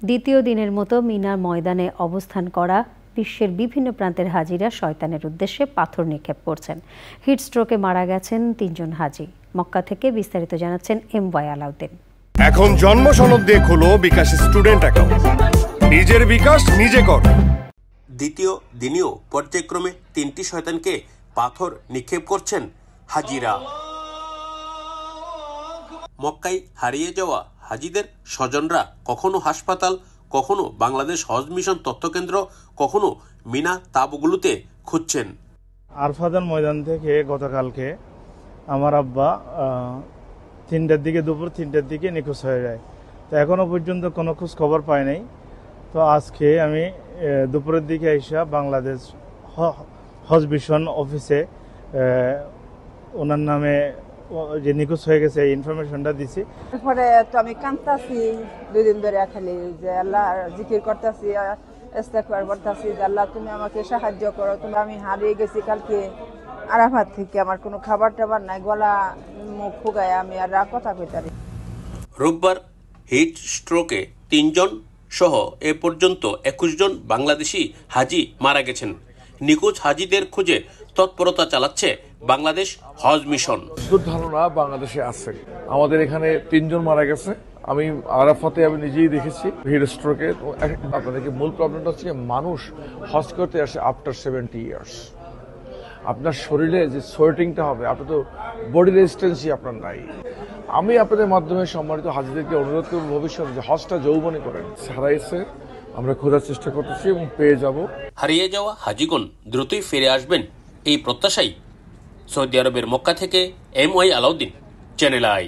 দ্বিতীয় দিনের মতো মিনার ময়দানে অবস্থান করা বিশ্বের বিভিন্ন প্রান্তের হাজিরা শয়তানের উদ্দেশ্যে পাথর নিক্ষেপ করছেন। হিটস্ট্রোকে মারা গেছেন ৩ জন হাজি। মক্কা থেকে বিস্তারিত জানাচ্ছেন MY আলাউদ্দিন। এখন জন্ম সনদ দিয়ে খোলো বিকাশ স্টুডেন্ট অ্যাকাউন্ট। নিজের বিকাশ নিজে কর। দ্বিতীয় দিনেও পর্যায়ক্রমে 3টি শয়তানকে পাথর নিক্ষেপ করছেন হাজিরা। মক্কায় হারিয়ে যাওয়া হাজিদের স্বজনরা কখনো হাসপাতাল, কখনো বাংলাদেশ হজ মিশন তথ্যকেন্দ্র, কখনো মিনা তাঁবুগুলোতে খুঁজছেন। আরফাদান ময়দান থেকে গতকালকে আমার আব্বা 3টার দিকে, দুপুর 3টার দিকে নিখোঁজ হয়ে যায়। তো এখনো পর্যন্ত কোনো খোঁজ খবর পাই নাই। তো আজকে আমি দুপুরের দিকে এসে বাংলাদেশ হজ মিশন অফিসে ওনার নামে যে নিখোঁজ হয়ে গেছে এই ইনফরমেশনটা দিছি। এরপরে তো আমি কাঁদতাছি 2 দিন ধরে, খালি যে আল্লাহ জিকির করতেছি, ইস্তেগফার করতেছি যে আল্লাহ তুমি আমাকে সাহায্য করো। তুমি আমি হারিয়ে গেছি কালকে আরাফাত থেকে, আমার কোনো খাবার টাবার নাই, গলা মুখ ফুগায় আমি আর কথা কইতারি। রোববার হিট স্ট্রোকে 3 জন সহ এ পর্যন্ত 21 জন বাংলাদেশি হাজি মারা গেছেন। নিখোঁজ হাজিদের খুঁজে তৎপরতা চালাচ্ছে বাংলাদেশ হজ মিশন। ধারণা বাংলাদেশে আছে, আমাদের এখানে 3 জন মারা গেছে। আমি আরাফাতে আমি নিজেই দেখেছি হিট স্ট্রোকে। আপনাদেরকে মূল প্রবলেমটা হচ্ছে মানুষ হজ করতে আসে আফটার 70 ইয়ার্স। আপনার শরীরে যে সোয়েটিংটা হবে, আপনার তো বডি রেজিস্ট্যান্সই আপনার নাই। আমি আপনাদের মাধ্যমে সম্মানিত হাজিদেরকে অনুরোধ করব ভবিষ্যতে যে হজটা যৌবনে করেন। হারাইছে, আমরা খোঁজার চেষ্টা করতেছি এবং পেয়ে যাব। হারিয়ে যাওয়া হাজিগণ দ্রুতই ফিরে আসবেন এই প্রত্যাশাই। সৌদি আরবের মক্কা থেকে MY আলাউদ্দিন, চ্যানেল আই।